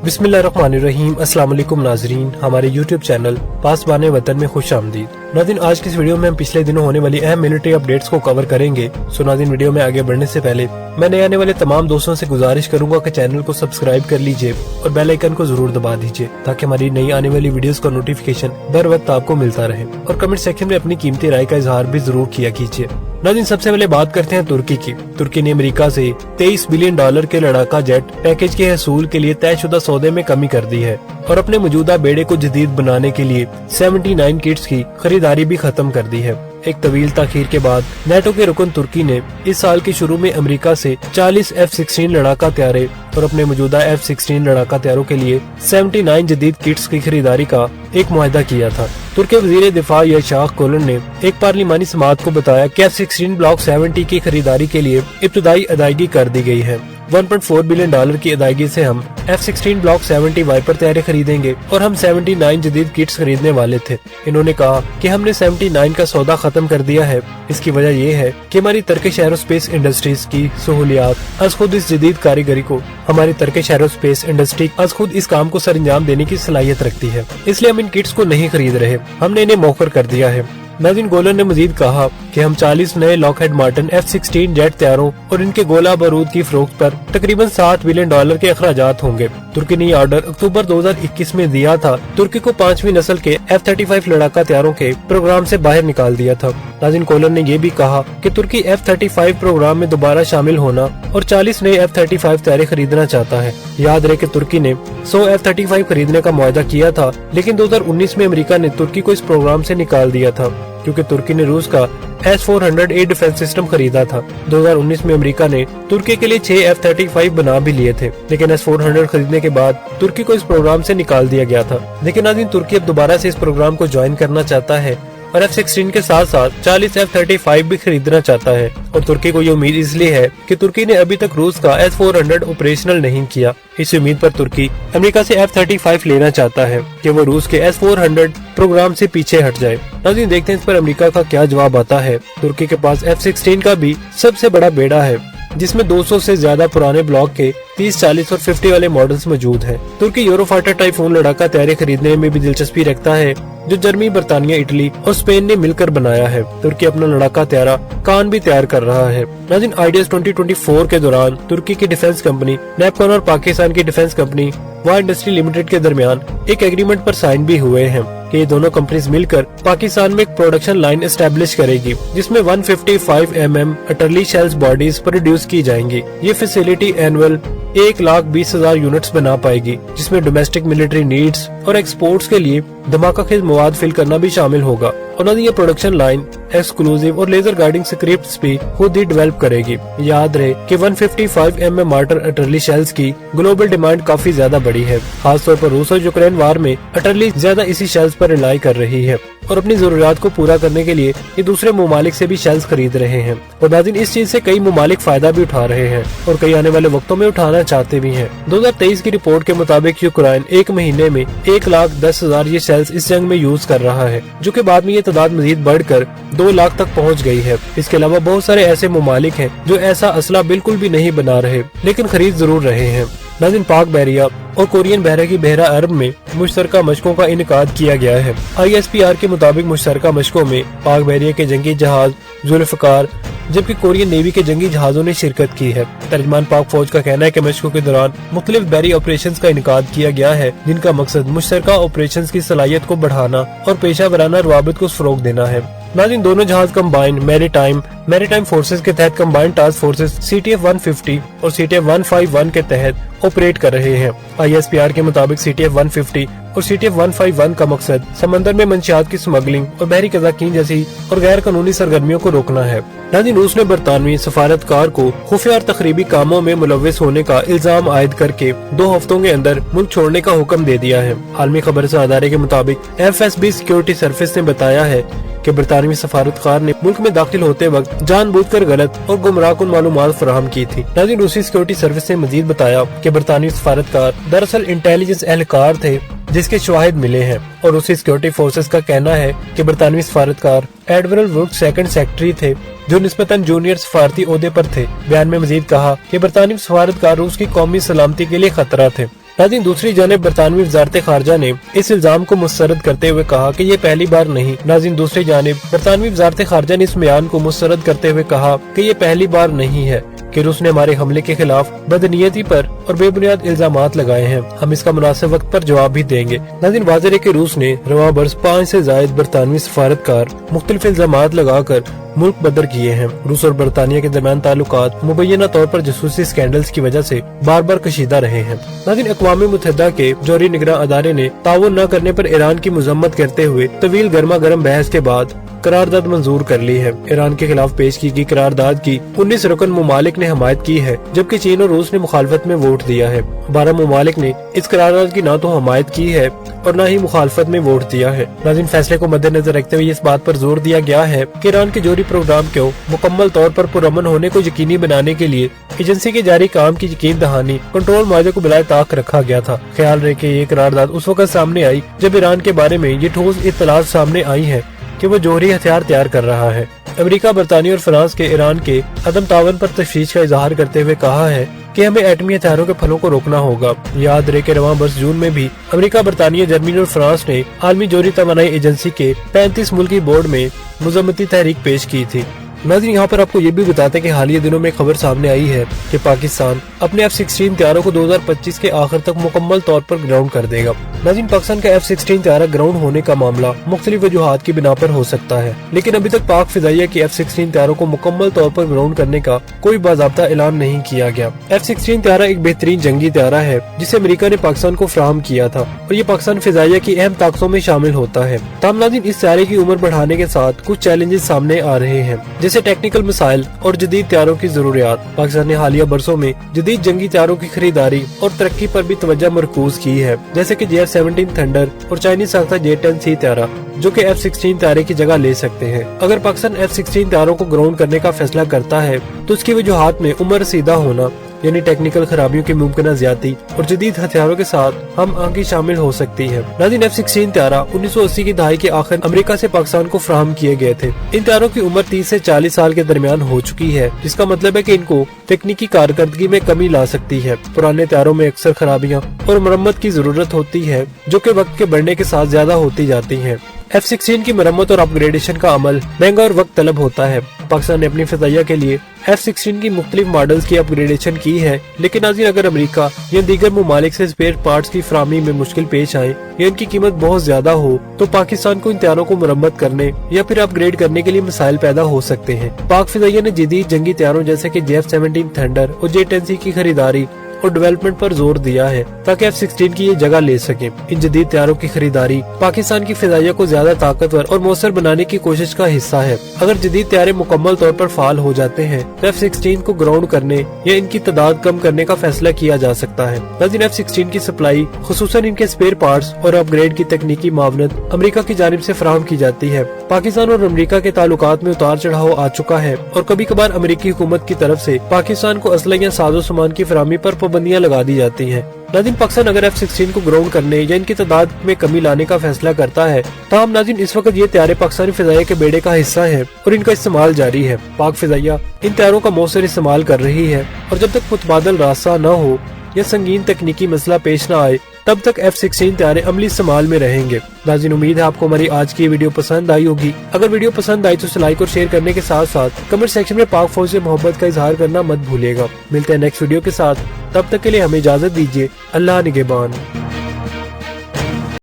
बिस्मिल्लाहिर्रहमानिर्रहीम। अस्सलाम वालेकुम नाजरीन, हमारे YouTube चैनल पासबान वतन में खुश आमदीद। नाज़रीन, आज की इस वीडियो में हम पिछले दिनों होने वाली अहम मिलिट्री अपडेट्स को कवर करेंगे। सो नाज़रीन, वीडियो में आगे बढ़ने से पहले मैं नए आने वाले तमाम दोस्तों से गुजारिश करूंगा कि चैनल को सब्सक्राइब कर लीजिए और बेल आइकन को जरूर दबा दीजिए ताकि हमारी नई आने वाली वीडियोस का नोटिफिकेशन बर वक्त आपको मिलता रहे। और कमेंट सेक्शन में अपनी कीमती राय का इजहार भी जरूर किया कीजिए। नाज़रीन, सबसे पहले बात करते हैं तुर्की की। तुर्की ने अमेरिका से $23 बिलियन के लड़ाका जेट पैकेज के हसूल के लिए तयशुदा सौदे में कमी कर दी है और अपने मौजूदा बेड़े को जदीद बनाने के लिए 79 किट्स की खरीदारी भी खत्म कर दी है। एक तवील ताखीर के बाद नेटो के रुकन तुर्की ने इस साल के शुरू में अमेरिका से 40 F-16 लड़ाका तैयारे और अपने मौजूदा F-16 लड़ाका तैयारों के लिए 79 जदीद किट्स की खरीदारी का एक मुआहदा किया था। तुर्की वजीर दिफा याशाक कोलन ने एक पार्लिमानी समाअत को बताया कि F-16 ब्लॉक 70 की खरीदारी के लिए इब्तदाई अदायगी कर दी गई है। $1.4 बिलियन की अदायगी से हम F-16 ब्लॉक 70 वाइपर तैयारे खरीदेंगे और हम 79 जदीद किट्स खरीदने वाले थे। इन्होंने कहा कि हमने 79 का सौदा खत्म कर दिया है। इसकी वजह यह है कि हमारी टर्किश एरोस्पेस इंडस्ट्रीज की सहूलियात अज खुद इस जदीद कारीगरी को हमारी टर्किश एरोस्पेस इंडस्ट्री अज खुद इस काम को सर अंजाम देने की सलाहियत रखती है, इसलिए हम इन किट्स को नहीं खरीद रहे, हमने इन्हें मौखर कर दिया है। नाज़रीन, गोलन ने मजीद कहा कि हम 40 नए लॉकहेड मार्टिन F-16 जेट तैयारों और इनके गोला बारूद की फरोख्त पर तकरीबन $7 बिलियन के अखराजात होंगे। तुर्की ने ये ऑर्डर अक्टूबर 2021 में दिया था। तुर्की को 5वीं नस्ल के F-35 लड़ाका तैयारों के प्रोग्राम से बाहर निकाल दिया था। नाज़रीन, कोलन ने ये भी कहा कि तुर्की F-35 प्रोग्राम में दोबारा शामिल होना और 40 नए F-35 तैयारे खरीदना चाहता है। याद रहे कि तुर्की ने 100 F-35 खरीदने का मुआहदा किया था, लेकिन 2019 में अमेरिका ने तुर्की को इस प्रोग्राम से निकाल दिया था क्योंकि तुर्की ने रूस का S-400 एयर डिफेंस सिस्टम खरीदा था। 2019 में अमेरिका ने तुर्की के लिए 6 F-35 बना भी लिए थे, लेकिन S-400 खरीदने के बाद तुर्की को इस प्रोग्राम से निकाल दिया गया था। लेकिन नाज़रीन, तुर्की अब दोबारा से इस प्रोग्राम को ज्वाइन करना चाहता है और F-16 के साथ साथ 40 F-35 भी खरीदना चाहता है। और तुर्की को ये उम्मीद इसलिए है कि तुर्की ने अभी तक रूस का S-400 ऑपरेशनल नहीं किया। इस उम्मीद पर तुर्की अमेरिका से F-35 लेना चाहता है कि वो रूस के S-400 प्रोग्राम से पीछे हट जाए। नाज़रीन, देखते हैं इस पर अमेरिका का क्या जवाब आता है। तुर्की के पास F-16 का भी सबसे बड़ा बेड़ा है जिसमें 200 से ज्यादा पुराने ब्लॉक के 30, 40 और 50 वाले मॉडल्स मौजूद हैं। तुर्की यूरोफाइटर टाइफून लड़ाका तैयारे खरीदने में भी दिलचस्पी रखता है जो जर्मनी, बर्तानिया, इटली और स्पेन ने मिलकर बनाया है। तुर्की अपना लड़ाका तैयारा कान भी तैयार कर रहा है। नाज़रीन, आइडियाज 2024 के दौरान तुर्की की डिफेंस कंपनी नैपकॉन और पाकिस्तान की डिफेंस कंपनी वार इंडस्ट्री लिमिटेड के दरमियान एक एग्रीमेंट पर साइन भी हुए हैं कि ये दोनों कंपनीज मिलकर पाकिस्तान में एक प्रोडक्शन लाइन एस्टेब्लिश करेगी जिसमें 155 mm utterly shells bodies produce की जाएंगी। ये फैसिलिटी एनुअल 1,20,000 यूनिट्स बना पाएगी जिसमें डोमेस्टिक मिलिट्री नीड्स और एक्सपोर्ट्स के लिए धमाकाखेज मवाद फिल करना भी शामिल होगा। और ये प्रोडक्शन लाइन एक्सक्लूसिव और लेजर गाइडिंग स्क्रिप्ट्स भी खुद ही डेवलप करेगी। याद रहे कि 155 mm मार्टर अटरली शेल्स की ग्लोबल डिमांड काफी ज्यादा बड़ी है। खासतौर पर रूस और यूक्रेन वार में अटरली ज्यादा इसी शेल्स पर रिलाई कर रही है और अपनी जरूरियात को पूरा करने के लिए ये दूसरे ममालिक से भी शेल्स खरीद रहे हैं। और नाज़रीन, इस चीज से कई ममालिक फायदा भी उठा रहे हैं और कई आने वाले वक्तों में उठाना चाहते भी हैं। 2023 की रिपोर्ट के मुताबिक यूक्रेन एक महीने में 1,10,000 ये शेल्स इस जंग में यूज कर रहा है, जो कि बाद में ये तादाद मजीद बढ़कर 2 लाख तक पहुंच गई है। इसके अलावा बहुत सारे ऐसे ममालिक हैं जो ऐसा असला बिल्कुल भी नहीं बना रहे लेकिन खरीद जरूर रहे हैं। नाज़रीन, पाक बहरिया और कोरियन बहरा की बहरा अरब में मुश्तरका मशकों का इनकाद किया गया है। ISPR के मुताबिक मुश्तरका मशकों में पाक बहरिया के जंगी जहाज जुल्फकार जबकि कोरियन नेवी के जंगी जहाजों ने शिरकत की है। तर्जमान पाक फौज का कहना है कि मशकों के दौरान मुख्तलिफ बहरी ऑपरेशंस का इनकाद किया गया है जिनका मकसद मुश्तरका ऑपरेशंस की सलाहियत को बढ़ाना और पेशा वराना रवाबित को फरोग देना है। नाज़रीन, दोनों जहाज कंबाइंड मैरीटाइम फोर्सेस के तहत कंबाइंड टास्क फोर्सेस CTF-150 और CTF-151 के तहत ऑपरेट कर रहे हैं। ISPR के मुताबिक CTF-150 और CTF-151 का मकसद समंदर में मंशियात की स्मगलिंग और बहरी कज़ाकीन जैसी और गैर कानूनी सरगर्मियों को रोकना है। नाज़रीन, रूस ने बरतानवी सफारतकार को खुफिया और तखरीबी कामों में मुलव्विस होने का इल्जाम आयद करके 2 हफ्तों के अंदर मुल्क छोड़ने का हुक्म दे दिया है। आलमी खबर से अदारे के मुताबिक FSB सिक्योरिटी सर्विस ने बताया है कि बरतानवी सफारतकार ने मुल्क में दाखिल होते वक्त जानबूझकर गलत और गुमराहकुन मालूमात फराहम की थी। नाज़रीन, रूसी सिक्योरिटी सर्विस ने मजीद बताया कि बरतानवी सफारतकार दरअसल इंटेलिजेंस एहलकार थे जिसके शवाहिद मिले हैं और रूसी सिक्योरिटी फोर्सेस का कहना है कि बरतानवी सफारतकार एडमिरल वुड सेकंड सेक्रेटरी थे जो निस्बतन जूनियर सफारती ओहदे पर थे। बयान में मजीद कहा कि बरतानवी सफारतकार रूस की कौमी सलामती के लिए खतरा थे। नाज़रीन, दूसरी जानिब बरतानवी वज़ारत ख़ारजा ने इस इल्जाम को मुस्तरद करते हुए कहा कि ये पहली बार नहीं। नाज़रीन, दूसरी जानिब बरतानवी वज़ारत ख़ारजा ने इस बयान को मुस्तरद करते हुए कहा कि ये पहली बार नहीं है कि रूस ने हमारे हमले के खिलाफ बदनीयती पर और बेबुनियाद इल्जामात लगाए हैं। हम इसका मुनासिब वक्त पर जवाब भी देंगे। नाज़रीन, वाज़ेह है कि रूस ने रवां बरस 5 से ज़ायद बरतानवी सफारतकार मुख्तलिफ इल्जामात लगाकर मुल्क बदर किए हैं। रूस और बरतानिया के दरमियान ताल्लुकात मुबैना तौर पर जासूसी स्कैंडल्स की वजह से बार बार कशीदा रहे हैं। नाज़रीन, अक़वाम मुत्तहिदा के जौहरी निगरां अदारे ने ताउन न करने पर ईरान की मज़म्मत करते हुए तवील गर्मा गर्म बहस के बाद करारदाद मंजूर कर ली है। ईरान के खिलाफ पेश की गई करारदाद की 19 रुकन मुमालिक ने हमायत की है, जबकि चीन और रूस ने मुखालफत में वोट दिया है। 12 मुमालिक ने इस करारदाद की न तो हमायत की है और न ही मुखालफत में वोट दिया है। नाज़रीन, फैसले को मद्देनजर रखते हुए इस बात पर जोर दिया गया है कि ईरान के जौहरी प्रोग्राम को मुकम्मल तौर पर पुरअमन होने को यकीनी बनाने के लिए एजेंसी के जारी काम की यकीन दहानी कंट्रोल माहदे को बिलाए ताक रखा गया था। ख्याल रहे कि ये करारदाद उस वक्त सामने आई जब ईरान के बारे में ये ठोस इत्तलात सामने आई है कि वो जौहरी हथियार तैयार कर रहा है। अमेरिका, बरतानिया और फ्रांस के ईरान के अदम तावन पर तशवीश का इजहार करते हुए कहा है कि हमें एटमी हथियारों के फलों को रोकना होगा। याद रहे कि रवां बरस जून में भी अमेरिका, बरतानिया, जर्मनी और फ्रांस ने आलमी जौहरी तवानाई एजेंसी के 35 मुल्की बोर्ड में मुज़म्मती तहरीक पेश की थी। नाज़रीन, यहाँ पर आपको ये भी बताते हैं कि हालिया दिनों में खबर सामने आई है कि पाकिस्तान अपने F-16 तैयारों को 2025 के आखिर तक मुकम्मल तौर पर ग्राउंड कर देगा। नाज़रीन, पाकिस्तान का F-16 तैयारा ग्राउंड होने का मामला मुख्तलिफ वजूहात की बिना पर हो सकता है, लेकिन अभी तक पाक फिजाइया की F-16 तैयारों को मुकम्मल तौर पर ग्राउंड करने का कोई बाज़ाब्ता ऐलान नहीं किया गया। F-16 तैयारा एक बेहतरीन जंगी तैयारा है जिसे अमेरिका ने पाकिस्तान को फराहम किया था और ये पाकिस्तान फिजाइया की अहम ताकतों में शामिल होता है। ताहम नाज़रीन, इस तैयारे की उम्र बढ़ाने के साथ कुछ चैलेंजेस सामने आ रहे हैं, जैसे टेक्निकल मसाइल और जदीद तैयारों की जरूरियात। पाकिस्तान ने हालिया बरसों में जदीद जंगी तैयारों की खरीदारी और तरक्की पर भी तवज्जो मरकूज की है, जैसे कि JF-17 थंडर और चाइनीज साख्ता J-10C तैयारा, जो कि F-16 तैयारे की जगह ले सकते हैं। अगर पाकिस्तान F-16 तैयारों को ग्राउंड करने का फैसला करता है तो उसकी वजूहात में उम्र रसीदा होना, यानी टेक्निकल खराबियों की मुमकिन ज्यादती और जदीद हथियारों के साथ हम आगे शामिल हो सकती है। नाज़रीन, F-16 तैयारा 1980 की दहाई के आखिर अमेरिका से पाकिस्तान को फराहम किए गए थे। इन तैयारों की उम्र 30 से 40 साल के दरमियान हो चुकी है, जिसका मतलब है कि इनको तकनीकी कारकर्दगी में कमी ला सकती है। पुराने तैयारों में अक्सर खराबियां और मरम्मत की जरूरत होती है, जो कि वक्त के बढ़ने के साथ ज्यादा होती जाती है। F-16 की मरम्मत और अपग्रेडेशन का अमल महंगा और वक्त तलब होता है। पाकिस्तान ने अपनी फिजाइया के लिए F-16 की मुख्तलिफ मॉडल्स की अपग्रेडेशन की है, लेकिन नाज़रीन, अगर अमेरिका या दीगर मुमालिक से स्पेयर पार्ट्स की फराहमी में मुश्किल पेश आए या इनकी कीमत बहुत ज्यादा हो तो पाकिस्तान को इन तैयारों को मरम्मत करने या फिर अपग्रेड करने के लिए मसाइल पैदा हो सकते हैं। पाक फिजाइया ने जदीद जंगी तैयारों जैसे कि JF-17 थंडर और J-10C की खरीदारी और डेवलपमेंट पर जोर दिया है ताकि F-16 की ये जगह ले सके। इन जदीद तैयारों की खरीदारी पाकिस्तान की फिजाइया को ज्यादा ताकतवर और मौसर बनाने की कोशिश का हिस्सा है। अगर जदीद तैयारे मुकम्मल तौर पर फाल हो जाते हैं तो F-16 को ग्राउंड करने या इनकी तादाद कम करने का फैसला किया जा सकता है। नाज़रीन, F-16 की सप्लाई खुसूसन इनके स्पेयर पार्ट्स और अपग्रेड की तकनीकी मावनत अमेरिका की जानिब से फराहम की जाती है। पाकिस्तान और अमेरिका के ताल्लुकात में उतार चढ़ाव आ चुका है और कभी कभार अमेरिकी हुकूमत की तरफ से पाकिस्तान को असला या साजो सामान की फराहमी पर पाबंदियां लगा दी जाती हैं। नाज़रीन, पाकिस्तान अगर F-16 को ग्राउंड करने या इनकी तादाद में कमी लाने का फैसला करता है तो नाज़रीन, इस वक्त ये तैयारे पाकिस्तानी फिजाइया के बेड़े का हिस्सा है और इनका इस्तेमाल जारी है। पाक फिजाइया इन तैयारों का मौसर इस्तेमाल कर रही है और जब तक मुतबादल रास्ता न हो या संगीन तकनीकी मसला पेश न आए तब तक F-16 तैयारे अमली इस्तेमाल में रहेंगे। नाज़रीन, उम्मीद है आपको हमारी आज की वीडियो पसंद आई होगी। अगर वीडियो पसंद आई तो उसे लाइक और शेयर करने के साथ साथ कमेंट सेक्शन में पाक फौज से मोहब्बत का इजहार करना मत भूलिएगा। मिलते हैं नेक्स्ट वीडियो के साथ, तब तक के लिए हमें इजाजत दीजिए। अल्लाह निगहबान।